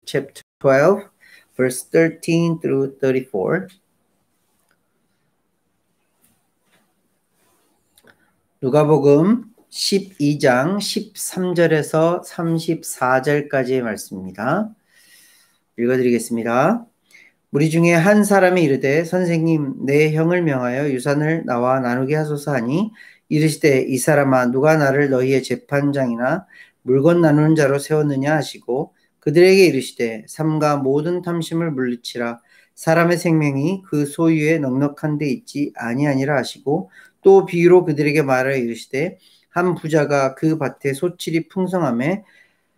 chapter 12, verse 13 through 34. 누가복음 12장 13절에서 34절까지의 말씀입니다. 읽어드리겠습니다. 무리 중에 한 사람이 이르되 선생님 내 형을 명하여 유산을 나와 나누게 하소서 하니 이르시되 이 사람아 누가 나를 너희의 재판장이나 물건 나누는 자로 세웠느냐 하시고 그들에게 이르시되 삼가 모든 탐심을 물리치라 사람의 생명이 그 소유에 넉넉한 데 있지 아니하니라 하시고 또 비유로 그들에게 말하여 이르시되 한 부자가 그 밭에 소출이 풍성하매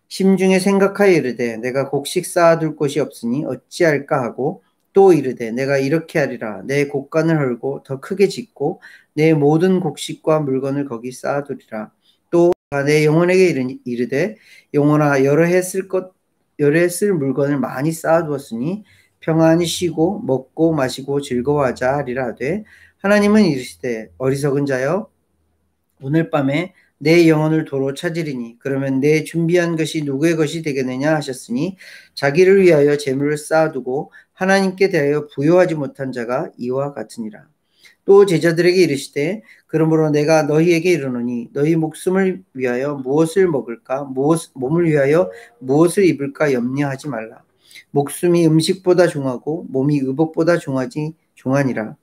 심중에 생각하여 이르되 내가 곡식 쌓아둘 곳이 없으니 어찌할까 하고 또 이르되 내가 이렇게 하리라 내 곡간을 헐고 더 크게 짓고 내 모든 곡식과 물건을 거기 쌓아두리라. 또 내 영혼에게 이르되 영혼아 여러 해 쓸 물건을 많이 쌓아두었으니 평안히 쉬고 먹고 마시고 즐거워하자 하리라 하되 하나님은 이르시되 어리석은 자여 오늘 밤에 내 영혼을 도로 찾으리니 그러면 내 준비한 것이 누구의 것이 되겠느냐 하셨으니 자기를 위하여 재물을 쌓아두고 하나님께 대하여 부요하지 못한 자가 이와 같으니라. 또 제자들에게 이르시되 그러므로 내가 너희에게 이르노니 너희 목숨을 위하여 무엇을 먹을까 몸을 위하여 무엇을 입을까 염려하지 말라. 목숨이 음식보다 중하고 몸이 의복보다 중하니라.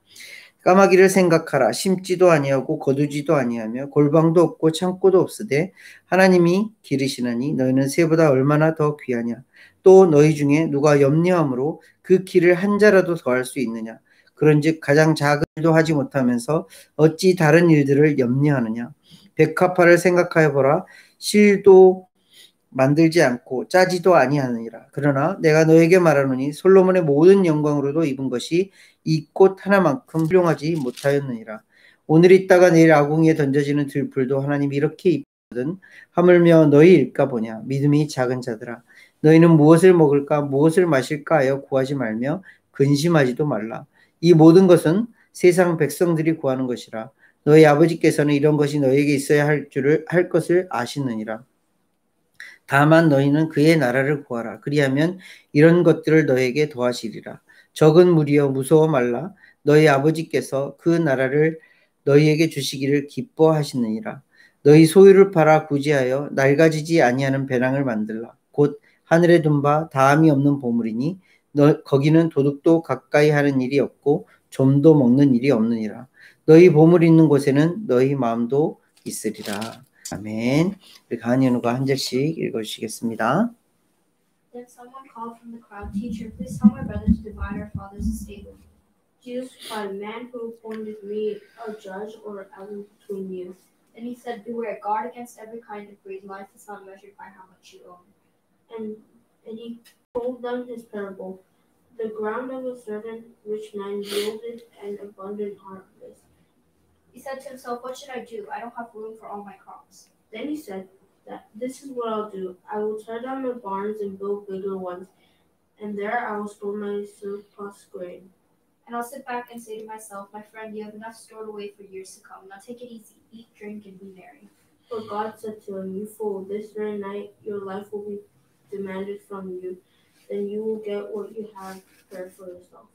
까마귀를 생각하라. 심지도 아니하고 거두지도 아니하며 골방도 없고 창고도 없으되 하나님이 기르시나니 너희는 새보다 얼마나 더 귀하냐. 또 너희 중에 누가 염려함으로 그 키를 한 자라도 더할 수 있느냐. 그런즉 가장 작은 일도 하지 못하면서 어찌 다른 일들을 염려하느냐. 백합화를 생각하여 보라. 실도 만들지 않고 짜지도 아니하느니라. 그러나 내가 너에게 말하노니 솔로몬의 모든 영광으로도 입은 것이 이 꽃 하나만큼 훌륭하지 못하였느니라. 오늘 있다가 내일 아궁이에 던져지는 들풀도 하나님이 이렇게 입거든 하물며 너희일까 보냐. 믿음이 작은 자들아 너희는 무엇을 먹을까 무엇을 마실까 하여 구하지 말며 근심하지도 말라. 이 모든 것은 세상 백성들이 구하는 것이라. 너희 아버지께서는 이런 것이 너희에게 있어야 할 것을 아시느니라. 다만 너희는 그의 나라를 구하라. 그리하면 이런 것들을 너에게 더하시리라. 적은 무리여 무서워 말라. 너희 아버지께서 그 나라를 너희에게 주시기를 기뻐하시느니라. 너희 소유를 팔아 구제하여 낡아지지 아니하는 배낭을 만들라. 곧 하늘에 둔 바 다함이 없는 보물이니 거기는 도둑도 가까이 하는 일이 없고 좀도 먹는 일이 없느니라. 너희 보물이 있는 곳에는 너희 마음도 있으리라. 아멘. 우리 가은이누가 한 절씩 읽어주시겠습니다. Then someone called from the crowd, Teacher, please tell my brother to divide our father's estate with me. Jesus replied, Man who appointed me a judge or elder between you? Then he said, Beware, guard against every kind of greed. Life is not measured by how much you own. And he told them his parable. The ground of a certain rich man yielded an abundant harvest. He said to himself, What should I do? I don't have room for all my crops. Then he said, This is what I'll do. I will tear down my barns and build bigger ones, and there I will store my surplus grain. And I'll sit back and say to myself, My friend, you have enough stored away for years to come. Now take it easy, eat, drink, and be merry. But God said to him, You fool, this very night your life will be demanded from you. Then you will get what you have prepared for yourself.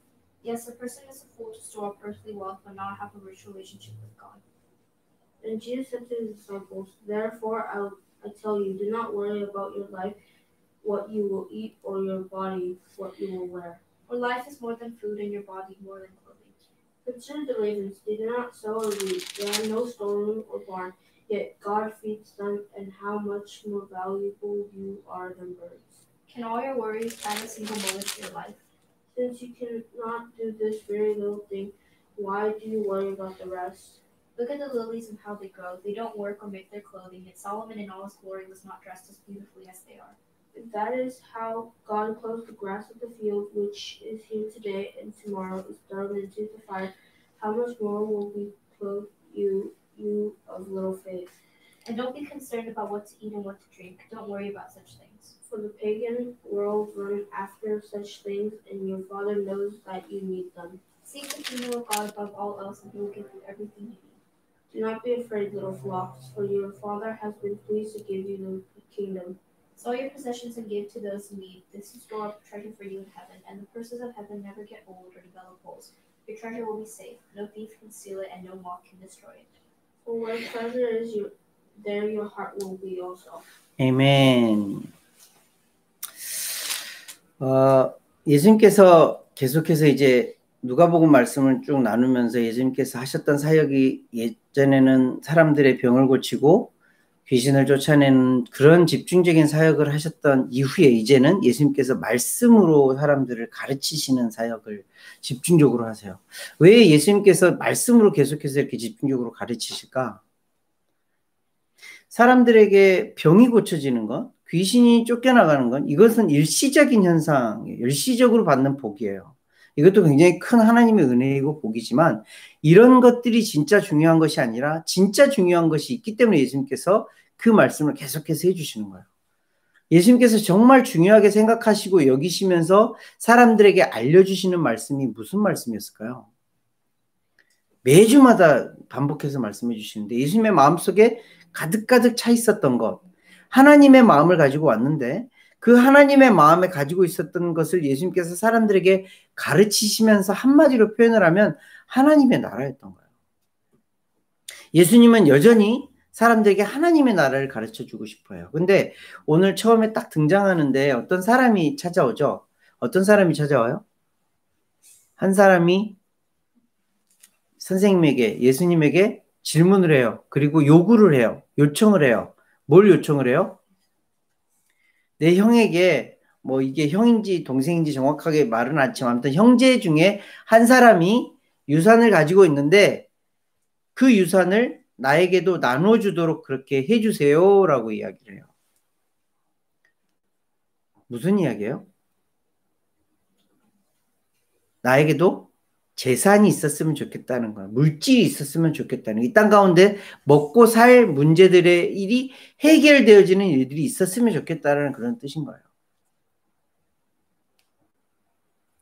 Yes, a person is a fool to store up earthly wealth but not have a rich relationship with God. And Jesus said to his disciples, Therefore I tell you, do not worry about your life, what you will eat, or your body, what you will wear. For life is more than food, and your body more than clothing. Consider the ravens. They do not sow or reap. They have no storeroom or barn, yet God feeds them, and how much more valuable you are than birds. Can all your worries add a single moment to your life? Since you cannot do this very little thing, why do you worry about the rest? Look at the lilies and how they grow. They don't work or make their clothing, yet Solomon in all his glory was not dressed as beautifully as they are. If that is how God clothes the grass of the field, which is here today and tomorrow is thrown into the fire, how much more will He clothe you of little faith? And don't be concerned about what to eat and what to drink. Don't worry about such things. For the pagan world run after such things, and your Father knows that you need them. Seek the kingdom of God above all else, and He will give you everything you need. Do not be afraid, little flocks, for your Father has been pleased to give you the kingdom. Sell your possessions and give to those in need. This is store up treasure for you in heaven, and the purses of heaven never get old or develop holes. Your treasure will be safe. No thief can steal it, and no moth can destroy it. For where treasure is, there your heart will be also. 아멘. 예수님께서 계속해서 이제 누가복음 말씀을 쭉 나누면서 예수님께서 하셨던 사역이 예전에는 사람들의 병을 고치고 귀신을 쫓아내는 그런 집중적인 사역을 하셨던 이후에 이제는 예수님께서 말씀으로 사람들을 가르치시는 사역을 집중적으로 하세요. 왜 예수님께서 말씀으로 계속해서 이렇게 집중적으로 가르치실까? 사람들에게 병이 고쳐지는 것, 귀신이 쫓겨나가는 건 이것은 일시적인 현상이에요. 일시적으로 받는 복이에요. 이것도 굉장히 큰 하나님의 은혜이고 복이지만 이런 것들이 진짜 중요한 것이 아니라 진짜 중요한 것이 있기 때문에 예수님께서 그 말씀을 계속해서 해주시는 거예요. 예수님께서 정말 중요하게 생각하시고 여기시면서 사람들에게 알려주시는 말씀이 무슨 말씀이었을까요? 매주마다 반복해서 말씀해 주시는데 예수님의 마음속에 가득가득 차 있었던 것, 하나님의 마음을 가지고 왔는데 그 하나님의 마음에 가지고 있었던 것을 예수님께서 사람들에게 가르치시면서 한마디로 표현을 하면 하나님의 나라였던 거예요. 예수님은 여전히 사람들에게 하나님의 나라를 가르쳐 주고 싶어요. 근데 오늘 처음에 딱 등장하는데 어떤 사람이 찾아오죠? 어떤 사람이 찾아와요? 한 사람이 선생님에게, 예수님에게 질문을 해요. 그리고 요구를 해요. 요청을 해요. 뭘 요청을 해요? 내 형에게 뭐 이게 형인지 동생인지 정확하게 말은 않지만 아무튼 형제 중에 한 사람이 유산을 가지고 있는데 그 유산을 나에게도 나눠주도록 그렇게 해주세요 라고 이야기를 해요. 무슨 이야기예요? 나에게도 재산이 있었으면 좋겠다는 거야. 물질이 있었으면 좋겠다는 거야. 이 땅 가운데 먹고 살 문제들의 일이 해결되어지는 일들이 있었으면 좋겠다는 그런 뜻인 거예요.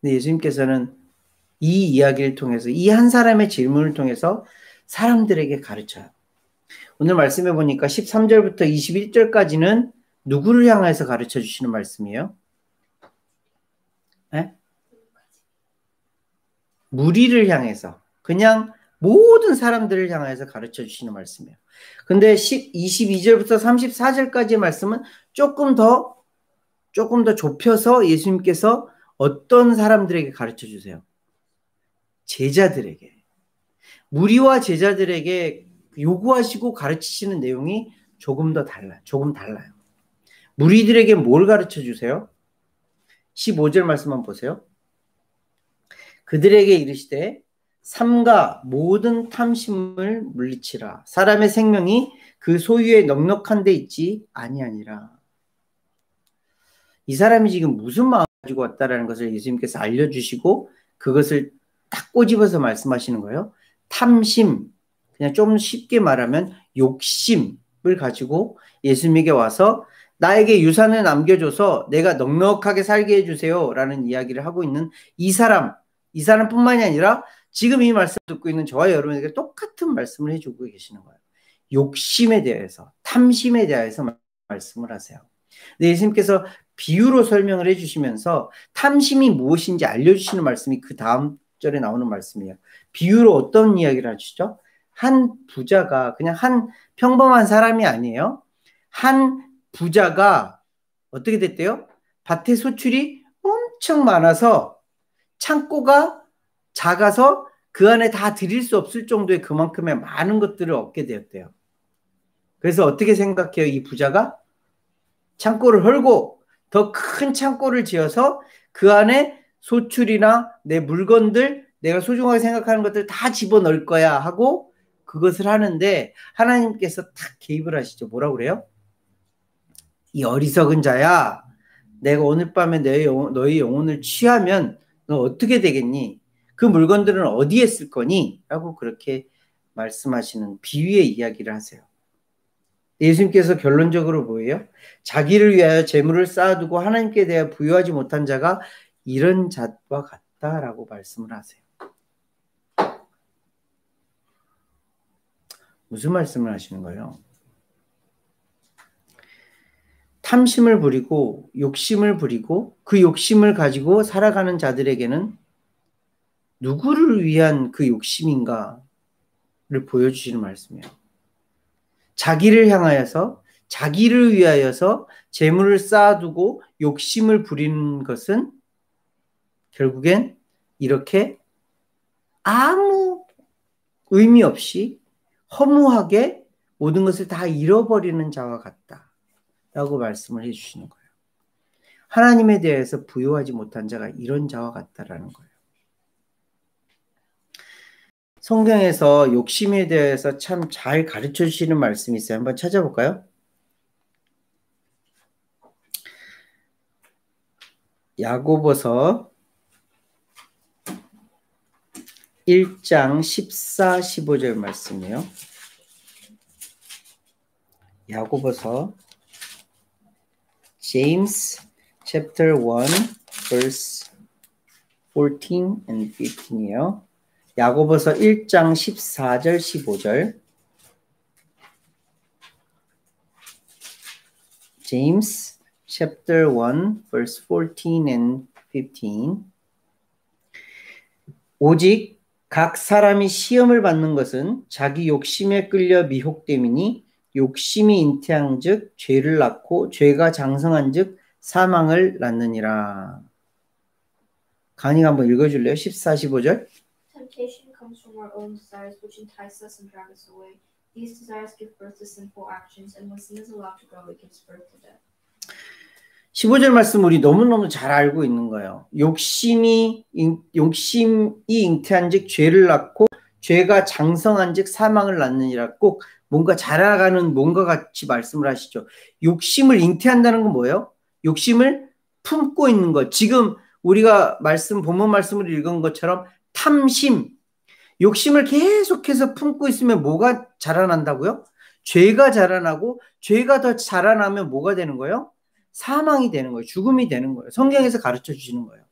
근데 예수님께서는 이 이야기를 통해서 이 한 사람의 질문을 통해서 사람들에게 가르쳐요. 오늘 말씀해 보니까 13절부터 21절까지는 누구를 향해서 가르쳐 주시는 말씀이에요? 네? 무리를 향해서 그냥 모든 사람들을 향해서 가르쳐 주시는 말씀이에요. 근데 22절부터 34절까지의 말씀은 조금 더 좁혀서 예수님께서 어떤 사람들에게 가르쳐 주세요? 제자들에게. 무리와 제자들에게 요구하시고 가르치시는 내용이 조금 달라요. 무리들에게 뭘 가르쳐 주세요? 15절 말씀만 보세요. 그들에게 이르시되 삼가 모든 탐심을 물리치라. 사람의 생명이 그 소유에 넉넉한 데 있지 아니하니라. 이 사람이 지금 무슨 마음을 가지고 왔다라는 것을 예수님께서 알려주시고 그것을 딱 꼬집어서 말씀하시는 거예요. 탐심, 그냥 좀 쉽게 말하면 욕심을 가지고 예수님에게 와서 나에게 유산을 남겨줘서 내가 넉넉하게 살게 해주세요 라는 이야기를 하고 있는 이 사람뿐만이 아니라 지금 이 말씀을 듣고 있는 저와 여러분에게 똑같은 말씀을 해주고 계시는 거예요. 욕심에 대해서, 탐심에 대해서 말씀을 하세요. 예수님께서 비유로 설명을 해주시면서 탐심이 무엇인지 알려주시는 말씀이 그 다음 절에 나오는 말씀이에요. 비유로 어떤 이야기를 하시죠? 한 부자가 그냥 한 평범한 사람이 아니에요. 한 부자가 어떻게 됐대요? 밭에 소출이 엄청 많아서 창고가 작아서 그 안에 다 드릴 수 없을 정도의 그만큼의 많은 것들을 얻게 되었대요. 그래서 어떻게 생각해요? 이 부자가 창고를 헐고 더 큰 창고를 지어서 그 안에 소출이나 내 물건들, 내가 소중하게 생각하는 것들 다 집어넣을 거야 하고 그것을 하는데 하나님께서 탁 개입을 하시죠. 뭐라고 그래요? 이 어리석은 자야, 내가 오늘 밤에 너의 영혼을 취하면 너 어떻게 되겠니? 그 물건들은 어디에 쓸 거니? 라고 그렇게 말씀하시는 비유의 이야기를 하세요. 예수님께서 결론적으로 뭐예요? 자기를 위하여 재물을 쌓아두고 하나님께 대해 부여하지 못한 자가 이런 자와 같다라고 말씀을 하세요. 무슨 말씀을 하시는 거예요? 탐심을 부리고 욕심을 부리고 그 욕심을 가지고 살아가는 자들에게는 누구를 위한 그 욕심인가를 보여주시는 말씀이에요. 자기를 향하여서 자기를 위하여서 재물을 쌓아두고 욕심을 부리는 것은 결국엔 이렇게 아무 의미 없이 허무하게 모든 것을 다 잃어버리는 자와 같다라고 말씀을 해주시는 거예요. 하나님에 대해서 부요하지 못한 자가 이런 자와 같다라는 거예요. 성경에서 욕심에 대해서 참 잘 가르쳐 주시는 말씀이 있어요. 한번 찾아볼까요? 야고보서 1장 14, 15절 말씀이에요. 야고보서 James chapter 1 verse 14 and 15이에요. 야고보서 1장 14절 15절 James chapter 1 verse 14 and 15 오직 각 사람이 시험을 받는 것은 자기 욕심에 끌려 미혹됨이니 욕심이 잉태한즉 죄를 낳고 죄가 장성한즉 사망을 낳느니라. 강의가 한번 읽어줄래요? 14, 15절. Temptation comes from our own desires, which entice us and drag us away. These desires give birth to sinful actions, and when sin is allowed to grow, it gives birth to death. 15절 말씀 우리 너무너무 잘 알고 있는 거예요. 욕심이 잉태한즉 죄를 낳고 죄가 장성한즉 사망을 낳느니라. 꼭 뭔가 자라가는 뭔가 같이 말씀을 하시죠. 욕심을 잉태한다는 건 뭐예요? 욕심을 품고 있는 것. 지금 우리가 본문 말씀을 읽은 것처럼 탐심, 욕심을 계속해서 품고 있으면 뭐가 자라난다고요? 죄가 자라나고 죄가 더 자라나면 뭐가 되는 거예요? 사망이 되는 거예요. 죽음이 되는 거예요. 성경에서 가르쳐 주시는 거예요.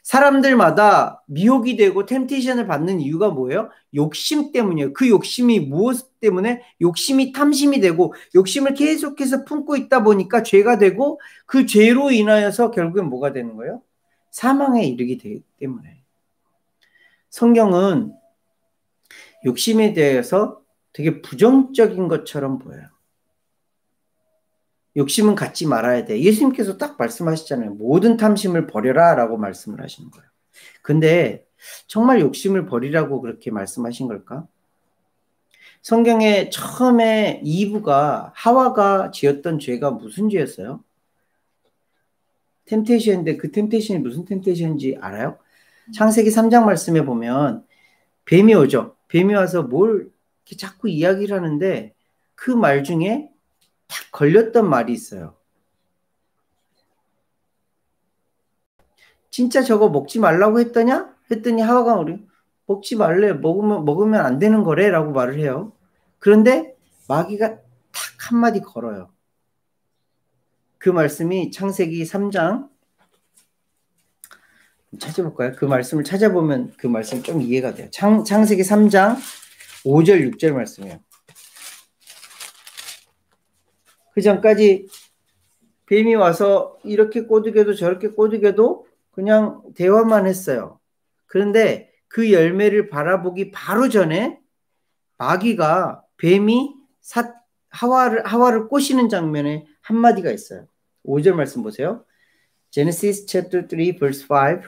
사람들마다 미혹이 되고 템테이션을 받는 이유가 뭐예요? 욕심 때문이에요. 그 욕심이 무엇 때문에? 욕심이 탐심이 되고 욕심을 계속해서 품고 있다 보니까 죄가 되고 그 죄로 인하여서 결국엔 뭐가 되는 거예요? 사망에 이르게 되기 때문에. 성경은 욕심에 대해서 되게 부정적인 것처럼 보여요. 욕심은 갖지 말아야 돼. 예수님께서 딱 말씀하시잖아요. 모든 탐심을 버려라 라고 말씀을 하시는 거예요. 근데 정말 욕심을 버리라고 그렇게 말씀하신 걸까? 성경에 처음에 이브가 하와가 지었던 죄가 무슨 죄였어요? 템테이션인데 그 템테이션이 무슨 템테이션인지 알아요? 창세기 3장 말씀에 보면 뱀이 오죠. 뱀이 와서 뭘 이렇게 자꾸 이야기를 하는데 그 말 중에 딱 걸렸던 말이 있어요. 진짜 저거 먹지 말라고 했더냐? 했더니 하와가 우리 먹지 말래. 먹으면 안 되는 거래 라고 말을 해요. 그런데 마귀가 탁 한마디 걸어요. 그 말씀이 창세기 3장 찾아볼까요? 그 말씀을 찾아보면 그 말씀 좀 이해가 돼요. 창세기 3장 5절 6절 말씀이에요. 그 전까지 뱀이 와서 이렇게 꼬드겨도 저렇게 꼬드겨도 그냥 대화만 했어요. 그런데 그 열매를 바라보기 바로 전에 마귀가 뱀이 하와를 꼬시는 장면에 한마디가 있어요. 5절 말씀 보세요. Genesis chapter 3 verse 5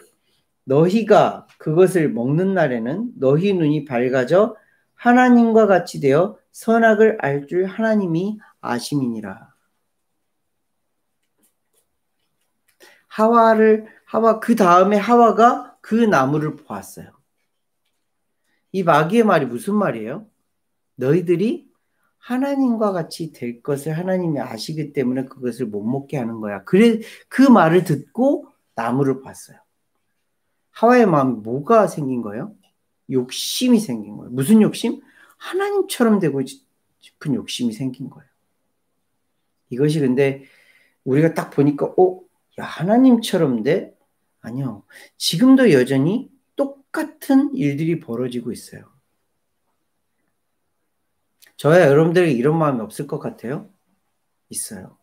너희가 그것을 먹는 날에는 너희 눈이 밝아져 하나님과 같이 되어 선악을 알 줄 하나님이 아심이니라. 그 다음에 하와가 그 나무를 보았어요. 이 마귀의 말이 무슨 말이에요? 너희들이 하나님과 같이 될 것을 하나님이 아시기 때문에 그것을 못 먹게 하는 거야. 그래 그 말을 듣고 나무를 봤어요. 하와의 마음에 뭐가 생긴 거예요? 욕심이 생긴 거예요. 무슨 욕심? 하나님처럼 되고 싶은 욕심이 생긴 거예요. 이것이 근데 우리가 딱 보니까 야 하나님처럼 돼? 아니요. 지금도 여전히 똑같은 일들이 벌어지고 있어요. 저야 여러분들에게 이런 마음이 없을 것 같아요? 있어요.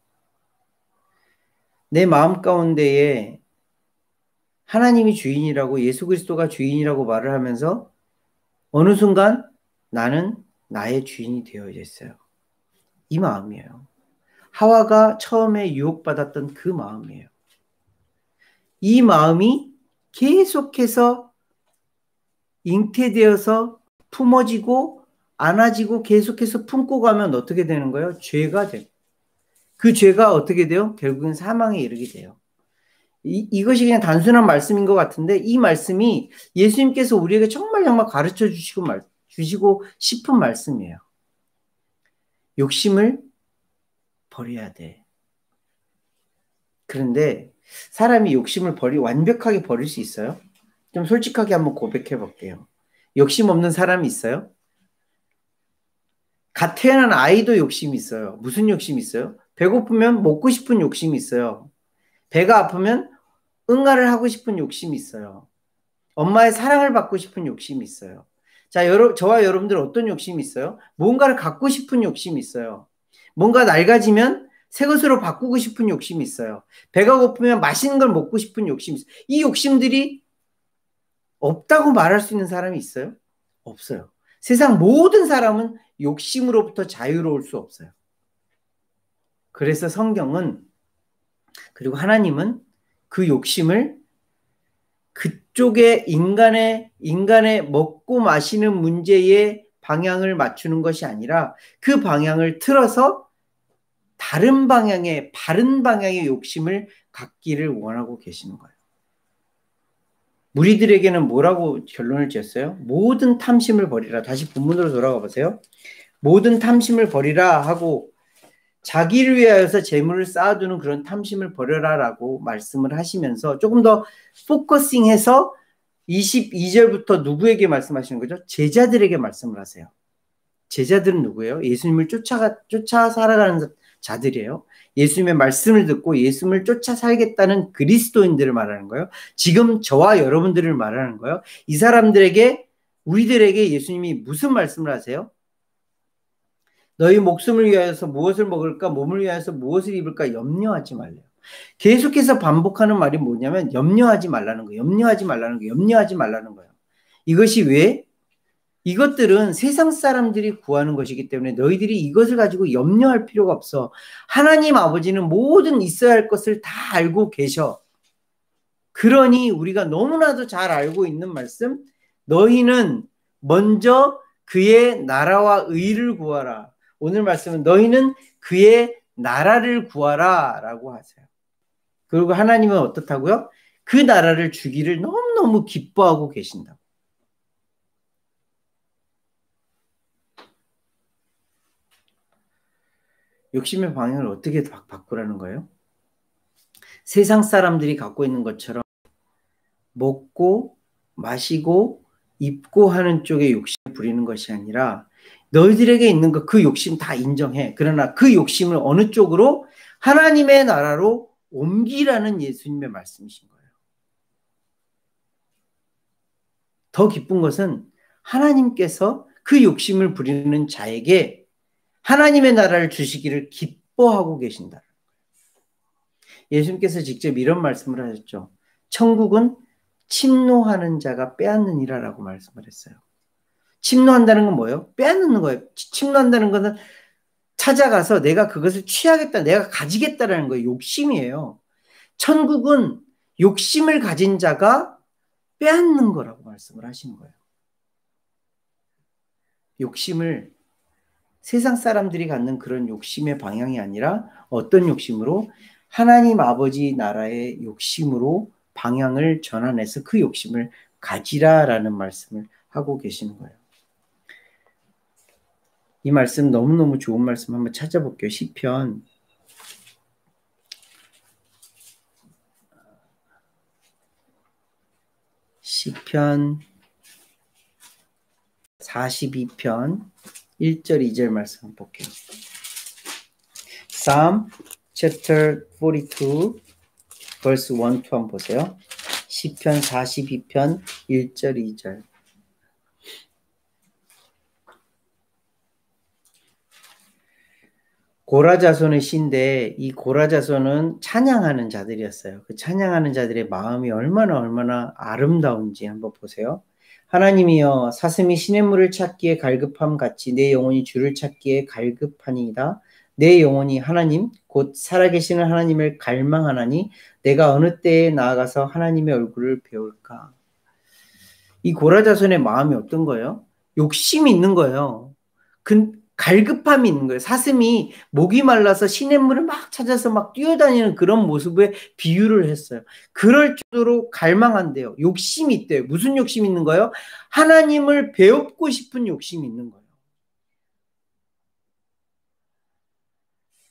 내 마음 가운데에 하나님이 주인이라고, 예수 그리스도가 주인이라고 말을 하면서 어느 순간 나는 나의 주인이 되어 있어요. 이 마음이에요. 하와가 처음에 유혹받았던 그 마음이에요. 이 마음이 계속해서 잉태되어서 품어지고 안아지고 계속해서 품고 가면 어떻게 되는 거예요? 죄가 돼요. 그 죄가 어떻게 돼요? 결국은 사망에 이르게 돼요. 이것이 그냥 단순한 말씀인 것 같은데, 이 말씀이 예수님께서 우리에게 정말 가르쳐 주시고 싶은 말씀이에요. 욕심을 버려야 돼. 그런데 사람이 욕심을 완벽하게 버릴 수 있어요? 좀 솔직하게 한번 고백해 볼게요. 욕심 없는 사람이 있어요? 갓 태어난 아이도 욕심이 있어요. 무슨 욕심이 있어요? 배고프면 먹고 싶은 욕심이 있어요. 배가 아프면 응아를 하고 싶은 욕심이 있어요. 엄마의 사랑을 받고 싶은 욕심이 있어요. 자, 저와 여러분들 어떤 욕심이 있어요? 뭔가를 갖고 싶은 욕심이 있어요. 뭔가 낡아지면 새 것으로 바꾸고 싶은 욕심이 있어요. 배가 고프면 맛있는 걸 먹고 싶은 욕심이 있어요. 이 욕심들이 없다고 말할 수 있는 사람이 있어요? 없어요. 세상 모든 사람은 욕심으로부터 자유로울 수 없어요. 그래서 성경은, 그리고 하나님은 그 욕심을 그쪽에 인간의 먹고 마시는 문제에 방향을 맞추는 것이 아니라 그 방향을 틀어서 다른 방향의, 바른 방향의 욕심을 갖기를 원하고 계시는 거예요. 무리들에게는 뭐라고 결론을 지었어요? 모든 탐심을 버리라. 다시 본문으로 돌아가 보세요. 모든 탐심을 버리라 하고 자기를 위하여서 재물을 쌓아두는 그런 탐심을 버려라라고 말씀을 하시면서 조금 더 포커싱해서 22절부터 누구에게 말씀하시는 거죠? 제자들에게 말씀을 하세요. 제자들은 누구예요? 예수님을 쫓아 살아가는 자들이에요. 예수님의 말씀을 듣고 예수님을 쫓아 살겠다는 그리스도인들을 말하는 거예요. 지금 저와 여러분들을 말하는 거예요. 이 사람들에게, 우리들에게 예수님이 무슨 말씀을 하세요? 너희 목숨을 위하여서 무엇을 먹을까, 몸을 위하여서 무엇을 입을까 염려하지 말래요. 계속해서 반복하는 말이 뭐냐면 염려하지 말라는 거예요. 염려하지 말라는 거예요. 염려하지 말라는 거예요. 이것이 왜? 이것들은 세상 사람들이 구하는 것이기 때문에 너희들이 이것을 가지고 염려할 필요가 없어. 하나님 아버지는 모든 있어야 할 것을 다 알고 계셔. 그러니 우리가 너무나도 잘 알고 있는 말씀, 너희는 먼저 그의 나라와 의를 구하라. 오늘 말씀은 너희는 그의 나라를 구하라 라고 하세요. 그리고 하나님은 어떻다고요? 그 나라를 주기를 너무너무 기뻐하고 계신다고. 욕심의 방향을 어떻게 바꾸라는 거예요? 세상 사람들이 갖고 있는 것처럼 먹고 마시고 입고 하는 쪽에 욕심을 부리는 것이 아니라 너희들에게 있는 그 욕심 다 인정해. 그러나 그 욕심을 어느 쪽으로? 하나님의 나라로 옮기라는 예수님의 말씀이신 거예요. 더 기쁜 것은 하나님께서 그 욕심을 부리는 자에게 하나님의 나라를 주시기를 기뻐하고 계신다. 예수님께서 직접 이런 말씀을 하셨죠. 천국은 침노하는 자가 빼앗느니라라고 말씀을 했어요. 침노한다는 건 뭐예요? 빼앗는 거예요. 침노한다는 것은 찾아가서 내가 그것을 취하겠다, 내가 가지겠다라는 거예요. 욕심이에요. 천국은 욕심을 가진 자가 빼앗는 거라고 말씀을 하신 거예요. 욕심을, 세상 사람들이 갖는 그런 욕심의 방향이 아니라 어떤 욕심으로? 하나님 아버지 나라의 욕심으로 방향을 전환해서 그 욕심을 가지라라는 말씀을 하고 계시는 거예요. 이 말씀 너무너무 좋은 말씀 한번 찾아볼게요. 시편 42편 1절 2절 말씀 한번 볼게요. Psalm chapter 42 verse 1, 2 한번 보세요. 시편 42편 1절 2절. 고라 자손의 시인데 이 고라 자손은 찬양하는 자들이었어요. 그 찬양하는 자들의 마음이 얼마나 아름다운지 한번 보세요. 하나님이여 사슴이 시냇물을 찾기에 갈급함 같이 내 영혼이 주를 찾기에 갈급하니이다. 내 영혼이 하나님 곧 살아계시는 하나님을 갈망하나니 내가 어느 때에 나아가서 하나님의 얼굴을 배울까. 이 고라 자손의 마음이 어떤 거예요? 욕심이 있는 거예요. 갈급함이 있는 거예요. 사슴이 목이 말라서 시냇물을 막 찾아서 막 뛰어다니는 그런 모습에 비유를 했어요. 그럴 정도로 갈망한대요. 욕심이 있대요. 무슨 욕심이 있는 거예요? 하나님을 배우고 싶은 욕심이 있는 거예요.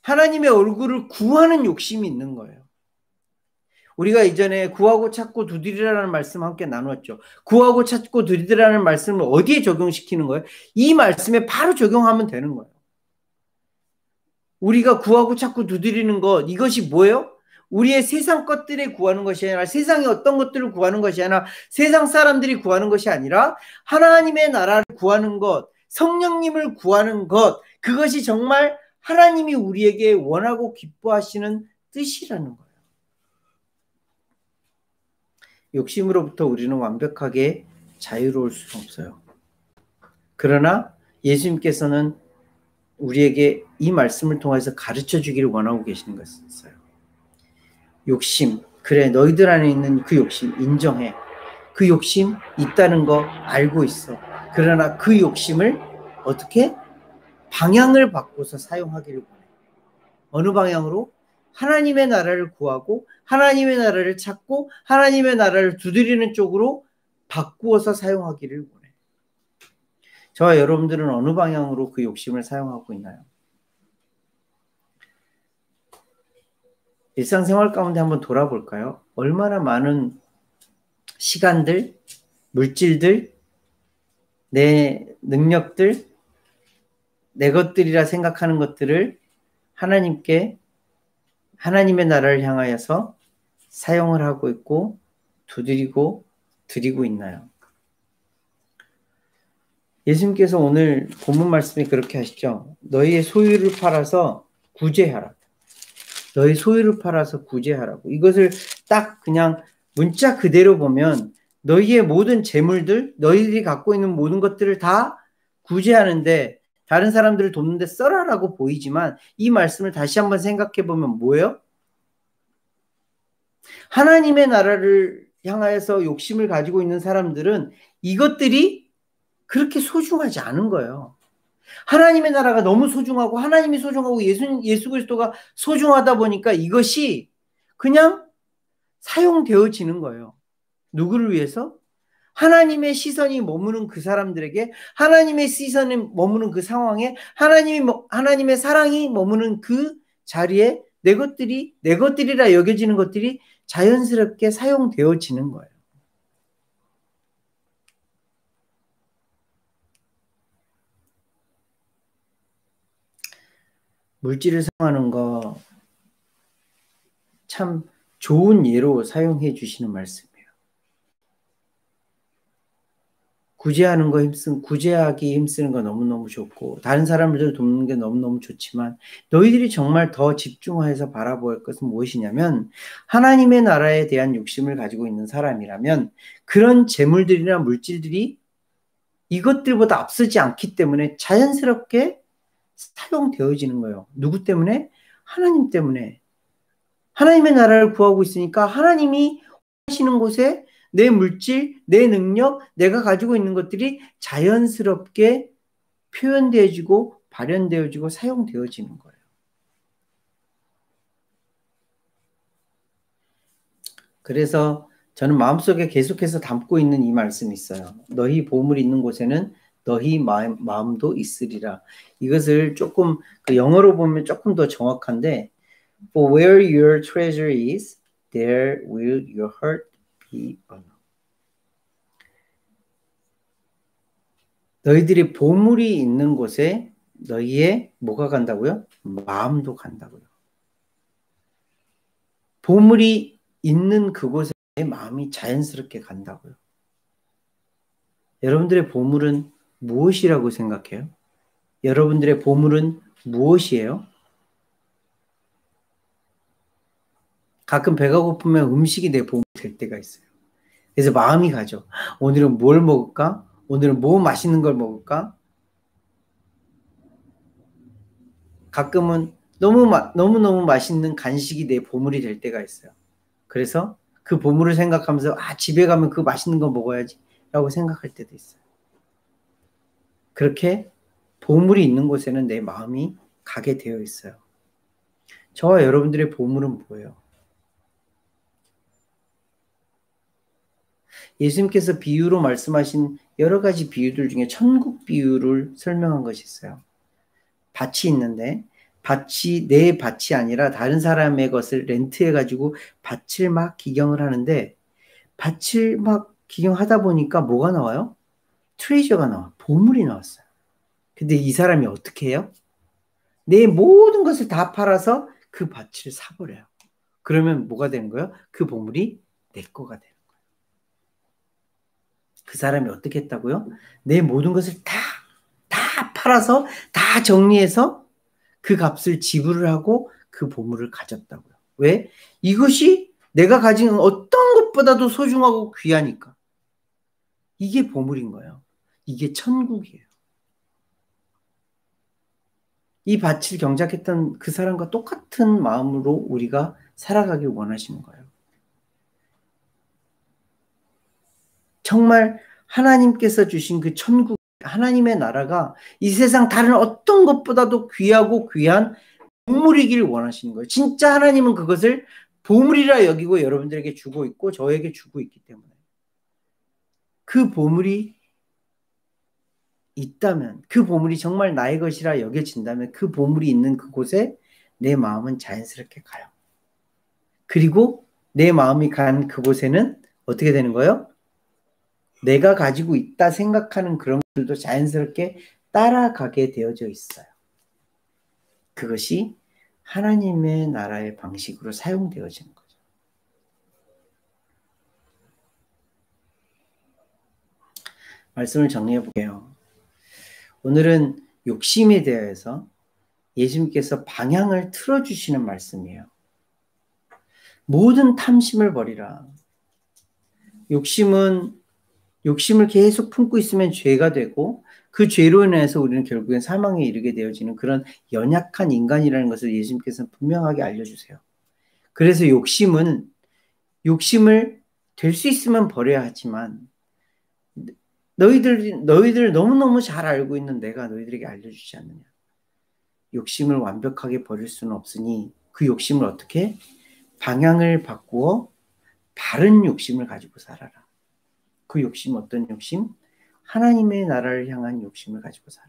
하나님의 얼굴을 구하는 욕심이 있는 거예요. 우리가 이전에 구하고 찾고 두드리라는 말씀 함께 나눴죠. 구하고 찾고 두드리라는 말씀을 어디에 적용시키는 거예요? 이 말씀에 바로 적용하면 되는 거예요. 우리가 구하고 찾고 두드리는 것, 이것이 뭐예요? 우리의 세상 것들에 구하는 것이 아니라 세상의 어떤 것들을 구하는 것이 아니라 세상 사람들이 구하는 것이 아니라 하나님의 나라를 구하는 것, 성령님을 구하는 것, 그것이 정말 하나님이 우리에게 원하고 기뻐하시는 뜻이라는 거예요. 욕심으로부터 우리는 완벽하게 자유로울 수는 없어요. 그러나 예수님께서는 우리에게 이 말씀을 통해서 가르쳐 주기를 원하고 계시는 것이었어요. 욕심, 그래 너희들 안에 있는 그 욕심 인정해. 그 욕심 있다는 거 알고 있어. 그러나 그 욕심을 어떻게? 방향을 바꿔서 사용하기를 원해. 어느 방향으로? 하나님의 나라를 구하고 하나님의 나라를 찾고 하나님의 나라를 두드리는 쪽으로 바꾸어서 사용하기를 원해. 저와 여러분들은 어느 방향으로 그 욕심을 사용하고 있나요? 일상생활 가운데 한번 돌아볼까요? 얼마나 많은 시간들, 물질들, 내 능력들, 내 것들이라 생각하는 것들을 하나님께 하나님의 나라를 향하여서 사용을 하고 있고 두드리고 드리고 있나요? 예수님께서 오늘 본문 말씀에 그렇게 하시죠. 너희의 소유를 팔아서 구제하라. 너희 소유를 팔아서 구제하라고. 이것을 딱 그냥 문자 그대로 보면 너희의 모든 재물들, 너희들이 갖고 있는 모든 것들을 다 구제하는데 다른 사람들을 돕는데 써라라고 보이지만 이 말씀을 다시 한번 생각해 보면 뭐예요? 하나님의 나라를 향하여서 욕심을 가지고 있는 사람들은 이것들이 그렇게 소중하지 않은 거예요. 하나님의 나라가 너무 소중하고 하나님이 소중하고 예수 그리스도가 소중하다 보니까 이것이 그냥 사용되어지는 거예요. 누구를 위해서? 하나님의 시선이 머무는 그 사람들에게, 하나님의 시선이 머무는 그 상황에, 하나님의 사랑이 머무는 그 자리에 내 것들이라 여겨지는 것들이 자연스럽게 사용되어지는 거예요. 물질을 사용하는 거 참 좋은 예로 사용해 주시는 말씀이에요. 구제하기 힘쓰는 거 너무너무 좋고 다른 사람들을 돕는 게 너무너무 좋지만 너희들이 정말 더 집중해서 바라볼 것은 무엇이냐면 하나님의 나라에 대한 욕심을 가지고 있는 사람이라면 그런 재물들이나 물질들이 이것들보다 앞서지 않기 때문에 자연스럽게 사용되어지는 거예요. 누구 때문에? 하나님 때문에. 하나님의 나라를 구하고 있으니까 하나님이 하시는 곳에 내 물질, 내 능력, 내가 가지고 있는 것들이 자연스럽게 표현되어지고 발현되어지고 사용되어지는 거예요. 그래서 저는 마음속에 계속해서 담고 있는 이 말씀이 있어요. 너희 보물이 있는 곳에는 너희 마음도 있으리라. 이것을 조금 영어로 보면 조금 더 정확한데 For where your treasure is, there will your heart be also. 너희들이 보물이 있는 곳에 너희의 뭐가 간다고요? 마음도 간다고요. 보물이 있는 그곳에 마음이 자연스럽게 간다고요. 여러분들의 보물은 무엇이라고 생각해요? 여러분들의 보물은 무엇이에요? 가끔 배가 고프면 음식이 내 보물이 될 때가 있어요. 그래서 마음이 가죠. 오늘은 뭘 먹을까? 오늘은 뭐 맛있는 걸 먹을까? 가끔은 너무너무 맛있는 간식이 내 보물이 될 때가 있어요. 그래서 그 보물을 생각하면서 집에 가면 그 맛있는 거 먹어야지 라고 생각할 때도 있어요. 그렇게 보물이 있는 곳에는 내 마음이 가게 되어 있어요. 저와 여러분들의 보물은 뭐예요? 예수님께서 비유로 말씀하신 여러 가지 비유들 중에 천국 비유를 설명한 것이 있어요. 밭이 있는데 밭이 내 밭이 아니라 다른 사람의 것을 렌트해가지고 밭을 막 기경을 하는데 밭을 막 기경하다 보니까 뭐가 나와요? 트레저가 나와. 보물이 나왔어요. 근데 이 사람이 어떻게 해요? 내 모든 것을 다 팔아서 그 밭을 사버려요. 그러면 뭐가 되는 거예요? 그 보물이 내 거가 되는 거예요. 그 사람이 어떻게 했다고요? 내 모든 것을 다 팔아서 다 정리해서 그 값을 지불을 하고 그 보물을 가졌다고요. 왜? 이것이 내가 가진 어떤 것보다도 소중하고 귀하니까. 이게 보물인 거예요. 이게 천국이에요. 이 밭을 경작했던 그 사람과 똑같은 마음으로 우리가 살아가길 원하시는 거예요. 정말 하나님께서 주신 그 천국, 하나님의 나라가 이 세상 다른 어떤 것보다도 귀하고 귀한 보물이길 원하시는 거예요. 진짜 하나님은 그것을 보물이라 여기고 여러분들에게 주고 있고 저에게 주고 있기 때문에 그 보물이 있다면, 그 보물이 정말 나의 것이라 여겨진다면 그 보물이 있는 그곳에 내 마음은 자연스럽게 가요. 그리고 내 마음이 간 그곳에는 어떻게 되는 거예요? 내가 가지고 있다 생각하는 그런 것들도 자연스럽게 따라가게 되어져 있어요. 그것이 하나님의 나라의 방식으로 사용되어지는 거죠. 말씀을 정리해 볼게요. 오늘은 욕심에 대해서 예수님께서 방향을 틀어주시는 말씀이에요. 모든 탐심을 버리라. 욕심을 계속 품고 있으면 죄가 되고 그 죄로 인해서 우리는 결국엔 사망에 이르게 되어지는 그런 연약한 인간이라는 것을 예수님께서는 분명하게 알려주세요. 그래서 욕심을 될 수 있으면 버려야 하지만 너희들 너무너무 잘 알고 있는 내가 너희들에게 알려주지 않느냐. 욕심을 완벽하게 버릴 수는 없으니 그 욕심을 어떻게? 방향을 바꾸어 바른 욕심을 가지고 살아라. 그 욕심 어떤 욕심? 하나님의 나라를 향한 욕심을 가지고 살아.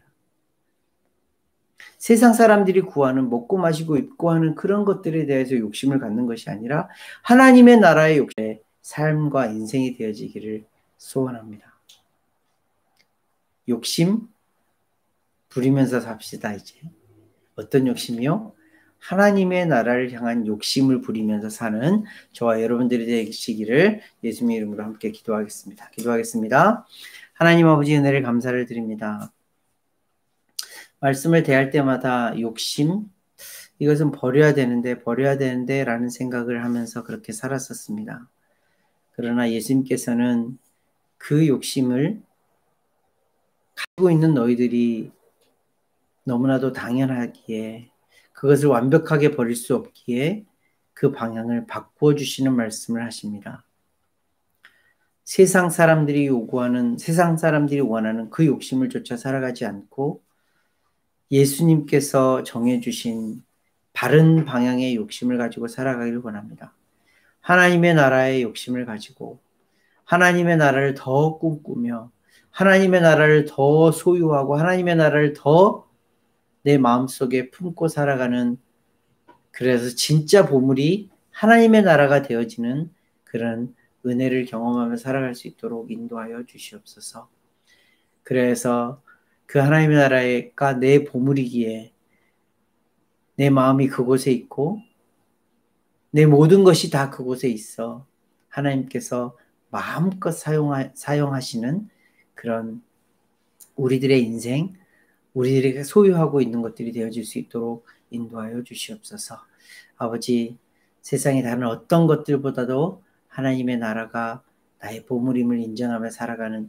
세상 사람들이 구하는 먹고 마시고 입고 하는 그런 것들에 대해서 욕심을 갖는 것이 아니라 하나님의 나라의 욕심의 삶과 인생이 되어지기를 소원합니다. 욕심 부리면서 삽시다 이제. 어떤 욕심이요? 하나님의 나라를 향한 욕심을 부리면서 사는 저와 여러분들이 되시기를 예수님의 이름으로 함께 기도하겠습니다. 하나님 아버지 은혜를 감사를 드립니다. 말씀을 대할 때마다 욕심, 이것은 버려야 되는데 라는 생각을 하면서 그렇게 살았었습니다. 그러나 예수님께서는 그 욕심을 가지고 있는 너희들이 너무나도 당연하기에 그것을 완벽하게 버릴 수 없기에 그 방향을 바꾸어 주시는 말씀을 하십니다. 세상 사람들이 원하는 그 욕심을 쫓아 살아가지 않고 예수님께서 정해주신 바른 방향의 욕심을 가지고 살아가기를 원합니다. 하나님의 나라의 욕심을 가지고 하나님의 나라를 더 꿈꾸며 하나님의 나라를 더 소유하고 하나님의 나라를 더 내 마음속에 품고 살아가는, 그래서 진짜 보물이 하나님의 나라가 되어지는 그런 은혜를 경험하며 살아갈 수 있도록 인도하여 주시옵소서. 그래서 그 하나님의 나라가 내 보물이기에 내 마음이 그곳에 있고 내 모든 것이 다 그곳에 있어 하나님께서 마음껏 사용하시는 그런 우리들의 인생, 우리들이 소유하고 있는 것들이 되어질 수 있도록 인도하여 주시옵소서. 아버지, 세상의 다른 어떤 것들보다도 하나님의 나라가 나의 보물임을 인정하며 살아가는